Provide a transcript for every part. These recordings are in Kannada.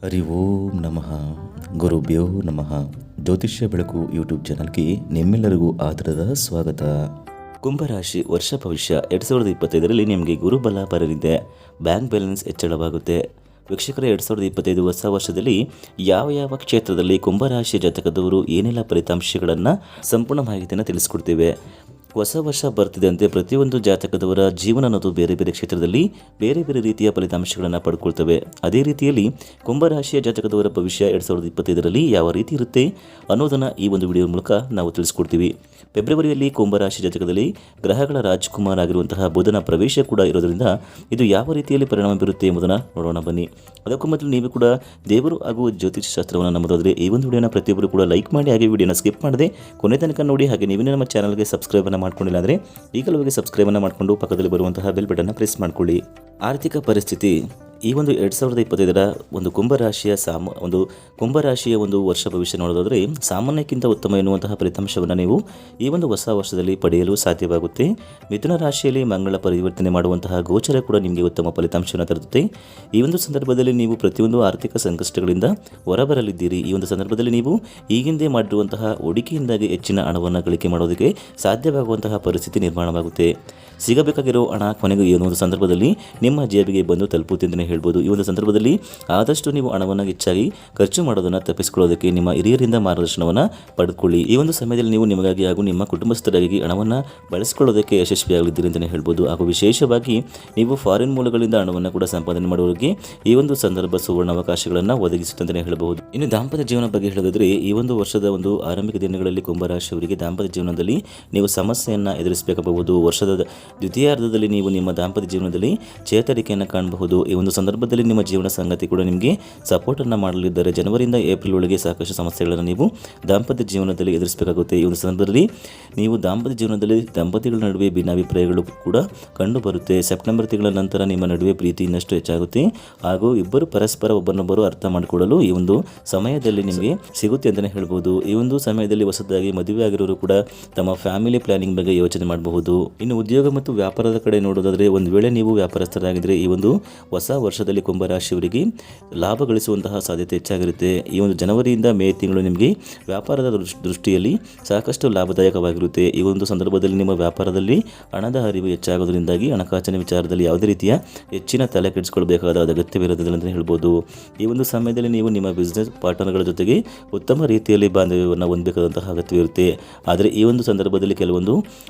ಹರಿ ಓಂ ನಮಃ ಗುರುಭ್ಯೋ ನಮಃ. ಜ್ಯೋತಿಷ್ಯ ಬೆಳಕು ಯೂಟ್ಯೂಬ್ ಚಾನಲ್ಗೆ ನಿಮ್ಮೆಲ್ಲರಿಗೂ ಆದರದ ಸ್ವಾಗತ. ಕುಂಭರಾಶಿ ವರ್ಷ ಭವಿಷ್ಯ 2025ರಲ್ಲಿ ನಿಮಗೆ ಗುರುಬಲ ಬರಲಿದೆ. ಬ್ಯಾಂಕ್ ಬ್ಯಾಲೆನ್ಸ್ ಹೆಚ್ಚಳವಾಗುತ್ತೆ. ವೀಕ್ಷಕರೇ, 2025 ಹೊಸ ವರ್ಷದಲ್ಲಿ ಯಾವ ಕ್ಷೇತ್ರದಲ್ಲಿ ಕುಂಭರಾಶಿಯ ಜಾತಕದವರು ಏನೆಲ್ಲ ಫಲಿತಾಂಶಗಳನ್ನು ಸಂಪೂರ್ಣ ಮಾಹಿತಿಯನ್ನು ತಿಳಿಸ್ಕೊಡ್ತೇವೆ. ಹೊಸ ವರ್ಷ ಬರ್ತಿದ್ದಂತೆ ಪ್ರತಿಯೊಂದು ಜಾತಕದವರ ಜೀವನ ಅನ್ನೋದು ಬೇರೆ ಬೇರೆ ಕ್ಷೇತ್ರದಲ್ಲಿ ಬೇರೆ ಬೇರೆ ರೀತಿಯ ಫಲಿತಾಂಶಗಳನ್ನು ಪಡ್ಕೊಳ್ತವೆ. ಅದೇ ರೀತಿಯಲ್ಲಿ ಕುಂಭರಾಶಿಯ ಜಾತಕದವರ ಭವಿಷ್ಯ 2025ರಲ್ಲಿ ಯಾವ ರೀತಿ ಇರುತ್ತೆ ಅನ್ನೋದನ್ನು ಈ ಒಂದು ವಿಡಿಯೋ ಮೂಲಕ ನಾವು ತಿಳಿಸ್ಕೊಡ್ತೀವಿ. ಫೆಬ್ರವರಿಯಲ್ಲಿ ಕುಂಭರಾಶಿ ಜಾತಕದಲ್ಲಿ ಗ್ರಹಗಳ ರಾಜಕುಮಾರ ಆಗಿರುವಂತಹ ಬುಧನ ಪ್ರವೇಶ ಕೂಡ ಇರೋದರಿಂದ ಇದು ಯಾವ ರೀತಿಯಲ್ಲಿ ಪರಿಣಾಮ ಬೀರುತ್ತೆ ಎಂಬುದನ್ನು ನೋಡೋಣ ಬನ್ನಿ. ಅದಕ್ಕೂ ಮೊದಲು ನೀವು ಕೂಡ ದೇವರು ಹಾಗೂ ಜ್ಯೋತಿಷ ಶಾಸ್ತ್ರವನ್ನು ನಂಬೋದಾದರೆ ಈ ಒಂದು ವಿಡಿಯೋನ ಪ್ರತಿಯೊಬ್ಬರು ಕೂಡ ಲೈಕ್ ಮಾಡಿ, ಹಾಗೆ ವಿಡಿಯೋನ ಸ್ಕಿಪ್ ಮಾಡದೆ ಕೊನೆ ತನಕ ನೋಡಿ. ಹಾಗೆ ನೀವೇ ನಮ್ಮ ಚಾನಲ್ಗೆ ಸಬ್ಸ್ಕ್ರೈಬ್ ಮಾಡ್ಕೊಂಡಿಲ್ಲ ಅಂದರೆ ಈಗಲೂ ಹೋಗಿ ಸಬ್ಸ್ಕ್ರೈಬ್ ಮಾಡಿಕೊಂಡು ಪಕ್ಕದಲ್ಲಿ ಬರುವಂತಹ ಬೆಲ್ ಬಟನ್ ಪ್ರೆಸ್ ಮಾಡ್ಕೊಳ್ಳಿ. ಆರ್ಥಿಕ ಪರಿಸ್ಥಿತಿ ಈ ಒಂದು 2025ರ ಒಂದು ಕುಂಭರಾಶಿಯ ಒಂದು ವರ್ಷ ಭವಿಷ್ಯ ನೋಡೋದಾದರೆ ಸಾಮಾನ್ಯಕ್ಕಿಂತ ಉತ್ತಮ ಎನ್ನುವಂತಹ ಫಲಿತಾಂಶವನ್ನು ನೀವು ಈ ಒಂದು ಹೊಸ ವರ್ಷದಲ್ಲಿ ಪಡೆಯಲು ಸಾಧ್ಯವಾಗುತ್ತೆ. ಮಿಥುನ ರಾಶಿಯಲ್ಲಿ ಮಂಗಳ ಪರಿವರ್ತನೆ ಮಾಡುವಂತಹ ಗೋಚರ ಕೂಡ ನಿಮಗೆ ಉತ್ತಮ ಫಲಿತಾಂಶವನ್ನು ತರುತ್ತದೆ. ಈ ಒಂದು ಸಂದರ್ಭದಲ್ಲಿ ನೀವು ಪ್ರತಿಯೊಂದು ಆರ್ಥಿಕ ಸಂಕಷ್ಟಗಳಿಂದ ಹೊರಬರಲಿದ್ದೀರಿ. ಈ ಒಂದು ಸಂದರ್ಭದಲ್ಲಿ ನೀವು ಈ ಹಿಂದೆ ಮಾಡಿರುವಂತಹ ಹೂಡಿಕೆಯಿಂದಾಗಿ ಹೆಚ್ಚಿನ ಹಣವನ್ನು ಗಳಿಕೆ ಮಾಡೋದಕ್ಕೆ ಸಾಧ್ಯವಾಗುವಂತಹ ಪರಿಸ್ಥಿತಿ ನಿರ್ಮಾಣವಾಗುತ್ತೆ. ಸಿಗಬೇಕಾಗಿರೋ ಹಣ ಕೊನೆಗೂ ಈ ಒಂದು ಸಂದರ್ಭದಲ್ಲಿ ನಿಮ್ಮ ಜೇಬಿಗೆ ಬಂದು ತಲುಪುತ್ತೆ ಅಂತಲೇ ಹೇಳ್ಬೋದು. ಈ ಒಂದು ಸಂದರ್ಭದಲ್ಲಿ ಆದಷ್ಟು ನೀವು ಹಣವನ್ನು ಹೆಚ್ಚಾಗಿ ಖರ್ಚು ಮಾಡೋದನ್ನು ತಪ್ಪಿಸಿಕೊಳ್ಳೋದಕ್ಕೆ ನಿಮ್ಮ ಹಿರಿಯರಿಂದ ಮಾರ್ಗದರ್ಶನವನ್ನು ಪಡೆದುಕೊಳ್ಳಿ. ಈ ಒಂದು ಸಮಯದಲ್ಲಿ ನೀವು ನಿಮಗಾಗಿ ಹಾಗೂ ನಿಮ್ಮ ಕುಟುಂಬಸ್ಥರಾಗಿ ಹಣವನ್ನು ಬಳಸಿಕೊಳ್ಳೋದಕ್ಕೆ ಯಶಸ್ವಿಯಾಗಲಿದ್ದೀರಿ ಅಂತಲೇ ಹೇಳ್ಬೋದು. ಹಾಗೂ ವಿಶೇಷವಾಗಿ ನೀವು ಫಾರಿನ್ ಮೂಲಗಳಿಂದ ಹಣವನ್ನು ಕೂಡ ಸಂಪಾದನೆ ಮಾಡುವವರಿಗೆ ಈ ಒಂದು ಸಂದರ್ಭ ಸುವರ್ಣ ಅವಕಾಶಗಳನ್ನು ಒದಗಿಸುತ್ತೆ ಅಂತಲೇ ಹೇಳಬಹುದು. ಇನ್ನು ದಾಂಪತ್ಯ ಜೀವನ ಬಗ್ಗೆ ಹೇಳೋದಾದರೆ ಈ ಒಂದು ವರ್ಷದ ಒಂದು ಆರಂಭಿಕ ದಿನಗಳಲ್ಲಿ ಕುಂಭರಾಶಿಯವರಿಗೆ ದಾಂಪತ್ಯ ಜೀವನದಲ್ಲಿ ನೀವು ಸಮಸ್ಯೆಯನ್ನು ಎದುರಿಸಬೇಕಾಗಬಹುದು. ವರ್ಷದ ದ್ವಿತೀಯಾರ್ಧದಲ್ಲಿ ನೀವು ನಿಮ್ಮ ದಾಂಪತ್ಯ ಜೀವನದಲ್ಲಿ ಚೇತರಿಕೆಯನ್ನು ಕಾಣಬಹುದು. ಈ ಒಂದು ಸಂದರ್ಭದಲ್ಲಿ ನಿಮ್ಮ ಜೀವನ ಸಂಗಾತಿ ಕೂಡ ನಿಮಗೆ ಸಪೋರ್ಟನ್ನು ಮಾಡಲಿದ್ದಾರೆ. ಜನವರಿಯಿಂದ ಏಪ್ರಿಲ್ ಒಳಗೆ ಸಾಕಷ್ಟು ಸಮಸ್ಯೆಗಳನ್ನು ನೀವು ದಾಂಪತ್ಯ ಜೀವನದಲ್ಲಿ ಎದುರಿಸಬೇಕಾಗುತ್ತೆ. ಈ ಒಂದು ಸಂದರ್ಭದಲ್ಲಿ ನೀವು ದಾಂಪತ್ಯ ಜೀವನದಲ್ಲಿ ದಂಪತಿಗಳ ನಡುವೆ ಭಿನ್ನಾಭಿಪ್ರಾಯಗಳು ಕೂಡ ಕಂಡು ಬರುತ್ತೆ. ಸೆಪ್ಟೆಂಬರ್ ತಿಂಗಳ ನಂತರ ನಿಮ್ಮ ನಡುವೆ ಪ್ರೀತಿ ಇನ್ನಷ್ಟು ಹೆಚ್ಚಾಗುತ್ತೆ ಹಾಗೂ ಇಬ್ಬರು ಪರಸ್ಪರ ಒಬ್ಬರನ್ನೊಬ್ಬರು ಅರ್ಥ ಮಾಡಿಕೊಳ್ಳಲು ಈ ಒಂದು ಸಮಯದಲ್ಲಿ ನಿಮಗೆ ಸಿಗುತ್ತೆ ಅಂತಲೇ ಹೇಳ್ಬೋದು. ಈ ಒಂದು ಸಮಯದಲ್ಲಿ ಹೊಸದಾಗಿ ಮದುವೆ ಆಗಿರೋರು ಕೂಡ ತಮ್ಮ ಫ್ಯಾಮಿಲಿ ಪ್ಲಾನಿಂಗ್ ಬಗ್ಗೆ ಯೋಚನೆ ಮಾಡಬಹುದು. ಇನ್ನು ಉದ್ಯೋಗ ಮತ್ತು ವ್ಯಾಪಾರದ ಕಡೆ ನೋಡೋದಾದರೆ ಒಂದು ವೇಳೆ ನೀವು ವ್ಯಾಪಾರಸ್ಥರಾಗಿದ್ದರೆ ಈ ಒಂದು ಹೊಸ ವರ್ಷದಲ್ಲಿ ಕುಂಭರಾಶಿಯವರಿಗೆ ಲಾಭ ಗಳಿಸುವಂತಹ ಸಾಧ್ಯತೆ ಹೆಚ್ಚಾಗಿರುತ್ತೆ. ಈ ಒಂದು ಜನವರಿಯಿಂದ ಮೇ ತಿಂಗಳು ನಿಮಗೆ ವ್ಯಾಪಾರದ ದೃಷ್ಟಿಯಲ್ಲಿ ಸಾಕಷ್ಟು ಲಾಭದಾಯಕವಾಗಿರುತ್ತೆ. ಈ ಒಂದು ಸಂದರ್ಭದಲ್ಲಿ ನಿಮ್ಮ ವ್ಯಾಪಾರದಲ್ಲಿ ಹಣದ ಹರಿವು ಹೆಚ್ಚಾಗೋದ್ರಿಂದಾಗಿ ಹಣಕಾಸಿನ ವಿಚಾರದಲ್ಲಿ ಯಾವುದೇ ರೀತಿಯ ಹೆಚ್ಚಿನ ತಲೆ ಕೆಡಿಸಿಕೊಳ್ಳಬೇಕಾದ ಅಗತ್ಯವಿರೋದಿಲ್ಲ ಅಂತ ಹೇಳ್ಬೋದು. ಈ ಒಂದು ಸಮಯದಲ್ಲಿ ನೀವು ನಿಮ್ಮ ಬಿಸ್ನೆಸ್ ಪಾರ್ಟ್ನರ್ಗಳ ಜೊತೆಗೆ ಉತ್ತಮ ರೀತಿಯಲ್ಲಿ ಬಾಂಧವ್ಯವನ್ನು ಹೊಂದಬೇಕಾದಂತಹ ಅಗತ್ಯವಿರುತ್ತೆ. ಆದರೆ ಈ ಒಂದು ಸಂದರ್ಭದಲ್ಲಿ ಕೆಲವೊಂದು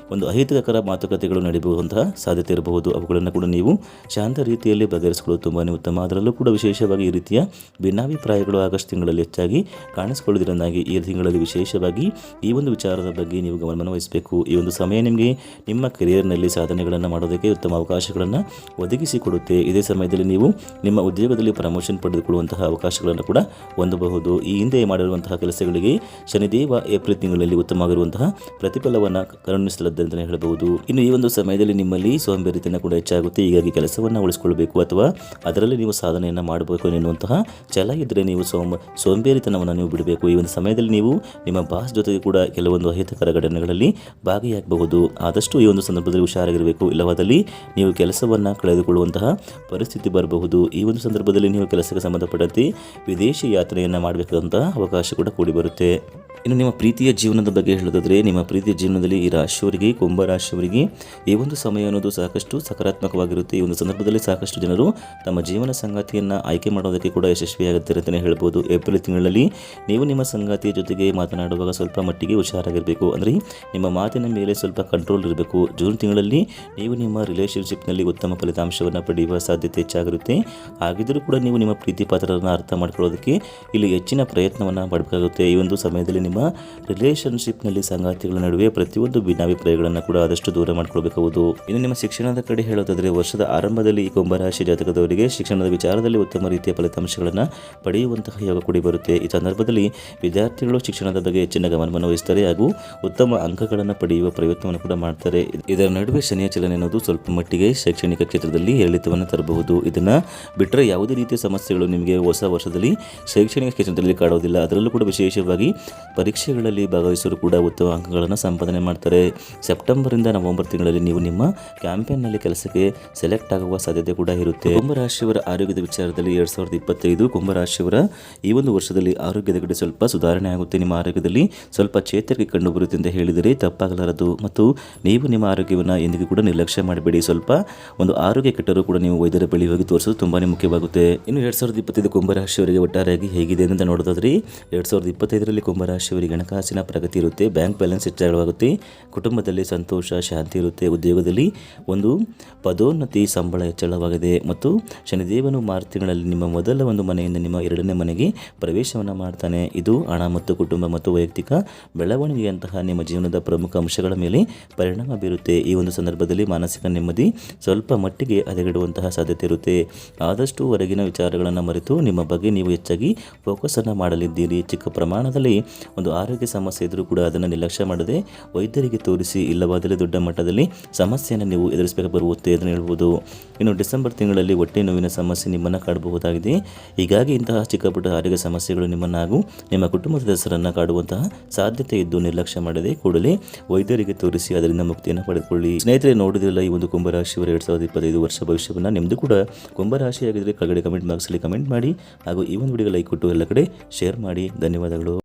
ಅಹಿತಕರ ಮಾತುಕತೆಗಳು ನಡೆಯುವಂತಹ ಸಾಧ್ಯತೆ ಇರಬಹುದು. ಅವುಗಳನ್ನು ಕೂಡ ನೀವು ಶಾಂತ ರೀತಿಯಲ್ಲಿ ಬಗೆಹರಿಸಿಕೊಳ್ಳೋದು ತುಂಬಾ ಉತ್ತಮ. ಅದರಲ್ಲೂ ಕೂಡ ವಿಶೇಷವಾಗಿ ಈ ರೀತಿಯ ಭಿನ್ನಾಭಿಪ್ರಾಯಗಳು ಆಗಸ್ಟ್ ತಿಂಗಳಲ್ಲಿ ಹೆಚ್ಚಾಗಿ ಕಾಣಿಸಿಕೊಳ್ಳುವುದರಿಂದಾಗಿ ಈ ತಿಂಗಳಲ್ಲಿ ವಿಶೇಷವಾಗಿ ಈ ಒಂದು ವಿಚಾರದ ಬಗ್ಗೆ ನೀವು ಗಮನವನ್ನು ವಹಿಸಬೇಕು. ಈ ಒಂದು ಸಮಯ ನಿಮಗೆ ನಿಮ್ಮ ಕೆರಿಯರ್ನಲ್ಲಿ ಸಾಧನೆಗಳನ್ನು ಮಾಡೋದಕ್ಕೆ ಉತ್ತಮ ಅವಕಾಶಗಳನ್ನು ಒದಗಿಸಿಕೊಡುತ್ತೆ. ಇದೇ ಸಮಯದಲ್ಲಿ ನೀವು ನಿಮ್ಮ ಉದ್ಯೋಗದಲ್ಲಿ ಪ್ರಮೋಷನ್ ಪಡೆದುಕೊಳ್ಳುವಂತಹ ಅವಕಾಶಗಳನ್ನು ಕೂಡ ಹೊಂದಬಹುದು. ಈ ಹಿಂದೆ ಮಾಡಿರುವಂತಹ ಕೆಲಸಗಳಿಗೆ ಶನಿದೇವ ಏಪ್ರಿಲ್ ತಿಂಗಳಲ್ಲಿ ಉತ್ತಮವಾಗಿರುವಂತಹ ಪ್ರತಿಫಲವನ್ನು ಕರುಣಿಸಲಿದೆ ಅಂತಲೇ ಹೇಳಬಹುದು. ಇನ್ನು ಈ ಒಂದು ಸಮಯದಲ್ಲಿ ನಿಮ್ಮಲ್ಲಿ ಸೋಂಬೇರಿತನ ಕೂಡ ಹೆಚ್ಚಾಗುತ್ತೆ. ಹೀಗಾಗಿ ಕೆಲಸವನ್ನು ಉಳಿಸಿಕೊಳ್ಳಬೇಕು ಅಥವಾ ಅದರಲ್ಲಿ ನೀವು ಸಾಧನೆಯನ್ನು ಮಾಡಬೇಕು ಎನ್ನುವಂತಹ ಛಲ ಇದ್ದರೆ ನೀವು ಸೋಂಬೇರಿತನವನ್ನು ನೀವು ಬಿಡಬೇಕು. ಈ ಒಂದು ಸಮಯದಲ್ಲಿ ನೀವು ನಿಮ್ಮ ಬಾಸ್ ಜೊತೆಗೆ ಕೂಡ ಕೆಲವೊಂದು ಅಹಿತಕರ ಘಟನೆಗಳಲ್ಲಿ ಭಾಗಿಯಾಗಬಹುದು. ಆದಷ್ಟು ಈ ಒಂದು ಸಂದರ್ಭದಲ್ಲಿ ಹುಷಾರಾಗಿರಬೇಕು. ಇಲ್ಲವಾದಲ್ಲಿ ನೀವು ಕೆಲಸವನ್ನು ಕಳೆದುಕೊಳ್ಳುವಂತಹ ಪರಿಸ್ಥಿತಿ ಬರಬಹುದು. ಈ ಒಂದು ಸಂದರ್ಭದಲ್ಲಿ ನೀವು ಕೆಲಸಕ್ಕೆ ಸಂಬಂಧಪಟ್ಟಂತೆ ವಿದೇಶಿ ಯಾತ್ರೆಯನ್ನು ಮಾಡಬೇಕಾದಂತಹ ಅವಕಾಶ ಕೂಡ ಕೂಡಿ ಬರುತ್ತೆ. ಇನ್ನು ನಿಮ್ಮ ಪ್ರೀತಿಯ ಜೀವನದ ಬಗ್ಗೆ ಹೇಳೋದಾದರೆ ನಿಮ್ಮ ಪ್ರೀತಿಯ ಜೀವನದಲ್ಲಿ ಈ ರಾಶಿಯವರಿಗೆ ಕುಂಭರಾಶಿಯವರಿಗೆ ಈ ಒಂದು ಸಮಯ ಅನ್ನೋದು ಸಾಕಷ್ಟು ಸಕಾರಾತ್ಮಕವಾಗಿರುತ್ತೆ. ಈ ಒಂದು ಸಂದರ್ಭದಲ್ಲಿ ಸಾಕಷ್ಟು ಜನರು ತಮ್ಮ ಜೀವನ ಸಂಗಾತಿಯನ್ನು ಆಯ್ಕೆ ಮಾಡೋದಕ್ಕೆ ಕೂಡ ಯಶಸ್ವಿಯಾಗುತ್ತಾರೆ ಅಂತಲೇ ಹೇಳ್ಬೋದು. ಏಪ್ರಿಲ್ ತಿಂಗಳಲ್ಲಿ ನೀವು ನಿಮ್ಮ ಸಂಗಾತಿಯ ಜೊತೆಗೆ ಮಾತನಾಡುವಾಗ ಸ್ವಲ್ಪ ಮಟ್ಟಿಗೆ ಹುಷಾರಾಗಿರಬೇಕು. ಅಂದರೆ ನಿಮ್ಮ ಮಾತಿನ ಮೇಲೆ ಸ್ವಲ್ಪ ಕಂಟ್ರೋಲ್ ಇರಬೇಕು. ಜೂನ್ ತಿಂಗಳಲ್ಲಿ ನೀವು ನಿಮ್ಮ ರಿಲೇಷನ್ಶಿಪ್ನಲ್ಲಿ ಉತ್ತಮ ಫಲಿತಾಂಶವನ್ನು ಪಡೆಯುವ ಸಾಧ್ಯತೆ ಹೆಚ್ಚಾಗಿರುತ್ತೆ. ಹಾಗಿದ್ದರೂ ಕೂಡ ನೀವು ನಿಮ್ಮ ಪ್ರೀತಿ ಪಾತ್ರರನ್ನು ಅರ್ಥ ಮಾಡ್ಕೊಳ್ಳೋದಕ್ಕೆ ಇಲ್ಲಿ ಹೆಚ್ಚಿನ ಪ್ರಯತ್ನವನ್ನು ಮಾಡಬೇಕಾಗುತ್ತೆ. ಈ ಒಂದು ಸಮಯದಲ್ಲಿ ನಿಮ್ಮ ರಿಲೇಷನ್ಶಿಪ್ನಲ್ಲಿ ಸಂಗಾತಿಗಳ ನಡುವೆ ಪ್ರತಿಯೊಂದು ಭಿನ್ನಾಭಿಪ್ರಾಯಗಳನ್ನು ಕೂಡ ಆದಷ್ಟು ದೂರ ಮಾಡಿಕೊಳ್ಬೇಕಾಗುವುದು. ಇನ್ನು ನಿಮ್ಮ ಶಿಕ್ಷಣದ ಕಡೆ ಹೇಳೋದಾದರೆ ವರ್ಷದ ಆರಂಭದಲ್ಲಿ ಈ ಕುಂಭರಾಶಿ ಜಾತಕದವರಿಗೆ ಶಿಕ್ಷಣದ ವಿಚಾರದಲ್ಲಿ ಉತ್ತಮ ರೀತಿಯ ಫಲಿತಾಂಶಗಳನ್ನು ಪಡೆಯುವಂತಹ ಯೋಗ ಕೂಡಿ ಬರುತ್ತೆ. ಈ ಸಂದರ್ಭದಲ್ಲಿ ವಿದ್ಯಾರ್ಥಿಗಳು ಶಿಕ್ಷಣದ ಬಗ್ಗೆ ಹೆಚ್ಚಿನ ಗಮನವನ್ನು ವಹಿಸ್ತಾರೆ ಹಾಗೂ ಉತ್ತಮ ಅಂಕಗಳನ್ನು ಪಡೆಯುವ ಪ್ರಯತ್ನವನ್ನು ಕೂಡ ಮಾಡ್ತಾರೆ. ಇದರ ನಡುವೆ ಶನಿಯ ಚಲನೆ ಅನ್ನೋದು ಸ್ವಲ್ಪ ಮಟ್ಟಿಗೆ ಶೈಕ್ಷಣಿಕ ಕ್ಷೇತ್ರದಲ್ಲಿ ಏರಿಳಿತವನ್ನು ತರಬಹುದು. ಇದನ್ನು ಬಿಟ್ಟರೆ ಯಾವುದೇ ರೀತಿಯ ಸಮಸ್ಯೆಗಳು ನಿಮಗೆ ಹೊಸ ವರ್ಷದಲ್ಲಿ ಶೈಕ್ಷಣಿಕ ಕ್ಷೇತ್ರದಲ್ಲಿ ಕಾಡೋದಿಲ್ಲ. ಅದರಲ್ಲೂ ಕೂಡ ವಿಶೇಷವಾಗಿ ಪರೀಕ್ಷೆಗಳಲ್ಲಿ ಭಾಗವಹಿಸಲು ಕೂಡ ಉತ್ತಮ ಅಂಕಗಳನ್ನು ಸಂಪಾದನೆ ಮಾಡ್ತಾರೆ. ಸೆಪ್ಟೆಂಬರಿಂದ ನವೆಂಬರ್ ತಿಂಗಳಲ್ಲಿ ನೀವು ನಿಮ್ಮ ಕ್ಯಾಂಪೇನ್ನಲ್ಲಿ ಕೆಲಸಕ್ಕೆ ಸೆಲೆಕ್ಟ್ ಆಗುವ ಸಾಧ್ಯತೆ ಕೂಡ ಇರುತ್ತೆ. ಕುಂಭರಾಶಿಯವರ ಆರೋಗ್ಯದ ವಿಚಾರದಲ್ಲಿ 2025 ಕುಂಭರಾಶಿಯವರ ಈ ಒಂದು ವರ್ಷದಲ್ಲಿ ಆರೋಗ್ಯದ ಕಡೆ ಸ್ವಲ್ಪ ಸುಧಾರಣೆ ಆಗುತ್ತೆ. ನಿಮ್ಮ ಆರೋಗ್ಯದಲ್ಲಿ ಸ್ವಲ್ಪ ಚೇತರಿಕೆ ಕಂಡು ಬರುತ್ತೆ ಅಂತ ಹೇಳಿದರೆ ತಪ್ಪಾಗಲಾರದು. ಮತ್ತು ನೀವು ನಿಮ್ಮ ಆರೋಗ್ಯವನ್ನು ಎಂದಿಗೂ ಕೂಡ ನಿರ್ಲಕ್ಷ್ಯ ಮಾಡಬೇಡಿ. ಸ್ವಲ್ಪ ಒಂದು ಆರೋಗ್ಯ ಕೆಟ್ಟರೂ ಕೂಡ ನೀವು ವೈದ್ಯರ ಬಳಿ ಹೋಗಿ ತೋರಿಸೋದು ತುಂಬಾ ಮುಖ್ಯವಾಗುತ್ತೆ. ಇನ್ನು 2025 ಕುಂಭರಾಶಿಯವರಿಗೆ ಒಟ್ಟಾರೆಯಾಗಿ ಹೇಗಿದೆ ಅಂತ ನೋಡೋದಾದ್ರೆ 2025ರಲ್ಲಿ ಕುಂಭರಾಶಿಯವರಿಗೆ ಹಣಕಾಸಿನ ಪ್ರಗತಿ ಇರುತ್ತೆ, ಬ್ಯಾಂಕ್ ಬ್ಯಾಲೆನ್ಸ್ ಹೆಚ್ಚಳವಾಗುತ್ತೆ, ಕುಟುಂಬದಲ್ಲಿ ಸಂತೋಷ ಶಾಂತಿ ಇರುತ್ತೆ, ಉದ್ಯೋಗದಲ್ಲಿ ಒಂದು ಪದೋನ್ನತಿ ಸಂಬಳ ಹೆಚ್ಚಳವಾಗಿದೆ ಮತ್ತು ಶನಿದೇವನು ಮಾರ್ಚ್ ತಿಂಗಳಲ್ಲಿ ನಿಮ್ಮ ಮೊದಲ ಒಂದು ಮನೆಯಿಂದ ನಿಮ್ಮ ಎರಡನೇ ಮನೆಗೆ ಪ್ರವೇಶವನ್ನು ಮಾಡ್ತಾನೆ. ಇದು ಹಣ ಮತ್ತು ಕುಟುಂಬ ಮತ್ತು ವೈಯಕ್ತಿಕ ಬೆಳವಣಿಗೆಯಂತಹ ನಿಮ್ಮ ಜೀವನದ ಪ್ರಮುಖ ಅಂಶಗಳ ಮೇಲೆ ಪರಿಣಾಮ ಬೀರುತ್ತೆ. ಈ ಒಂದು ಸಂದರ್ಭದಲ್ಲಿ ಮಾನಸಿಕ ನೆಮ್ಮದಿ ಸ್ವಲ್ಪ ಮಟ್ಟಿಗೆ ಹದಗೆಡುವಂತಹ ಸಾಧ್ಯತೆ ಇರುತ್ತೆ. ಆದಷ್ಟು ಹೊರಗಿನ ವಿಚಾರಗಳನ್ನು ಮರೆತು ನಿಮ್ಮ ಬಗ್ಗೆ ನೀವು ಹೆಚ್ಚಾಗಿ ಫೋಕಸನ್ನು ಮಾಡಲಿದ್ದೀರಿ. ಚಿಕ್ಕ ಪ್ರಮಾಣದಲ್ಲಿ ಒಂದು ಆರೋಗ್ಯ ಸಮಸ್ಯೆ ಇದ್ದರೂ ಕೂಡ ಅದನ್ನು ನಿರ್ಲಕ್ಷ್ಯ ಮಾಡದೆ ವೈದ್ಯರಿಗೆ ತೋರಿಸಿ, ಇಲ್ಲವಾದಲ್ಲಿ ದೊಡ್ಡ ಮಟ್ಟದಲ್ಲಿ ಸಮಸ್ಯೆಯನ್ನು ನೀವು ಎದುರಿಸಬೇಕು ಬರುತ್ತೆ ಅಂತ ಹೇಳ್ಬೋದು. ಇನ್ನು ಡಿಸೆಂಬರ್ ತಿಂಗಳಲ್ಲಿ ಹೊಟ್ಟೆ ನೋವಿನ ಸಮಸ್ಯೆ ನಿಮ್ಮನ್ನು ಕಾಡಬಹುದಾಗಿದೆ. ಹೀಗಾಗಿ ಇಂತಹ ಚಿಕ್ಕ ಪುಟ್ಟ ಆರೋಗ್ಯ ಸಮಸ್ಯೆಗಳು ನಿಮ್ಮನ್ನು ಹಾಗೂ ನಿಮ್ಮ ಕುಟುಂಬದ ಹೆಸರನ್ನು ಕಾಡುವಂತಹ ಸಾಧ್ಯತೆ ಇದ್ದು ನಿರ್ಲಕ್ಷ್ಯ ಮಾಡದೆ ಕೂಡಲೇ ವೈದ್ಯರಿಗೆ ತೋರಿಸಿ ಅದರಿಂದ ಮುಕ್ತಿಯನ್ನು ಪಡೆದುಕೊಳ್ಳಿ. ಸ್ನೇಹಿತರೆ, ನೋಡಿದ್ರಲ್ಲ ಈ ಒಂದು ಕುಂಭರಾಶಿಯವರ 2025 ವರ್ಷ ಭವಿಷ್ಯವನ್ನು. ನಿಮ್ಮದು ಕೂಡ ಕುಂಭರಾಶಿಯಾಗಿದ್ದರೆ ಕೆಳಗಡೆ ಕಮೆಂಟ್ ಬಾಕ್ಸಲ್ಲಿ ಕಮೆಂಟ್ ಮಾಡಿ ಹಾಗೂ ಈ ಒಂದು ವಿಡಿಯೋಗೆ ಲೈಕ್ ಕೊಟ್ಟು ಎಲ್ಲ ಕಡೆ ಶೇರ್ ಮಾಡಿ. ಧನ್ಯವಾದಗಳು.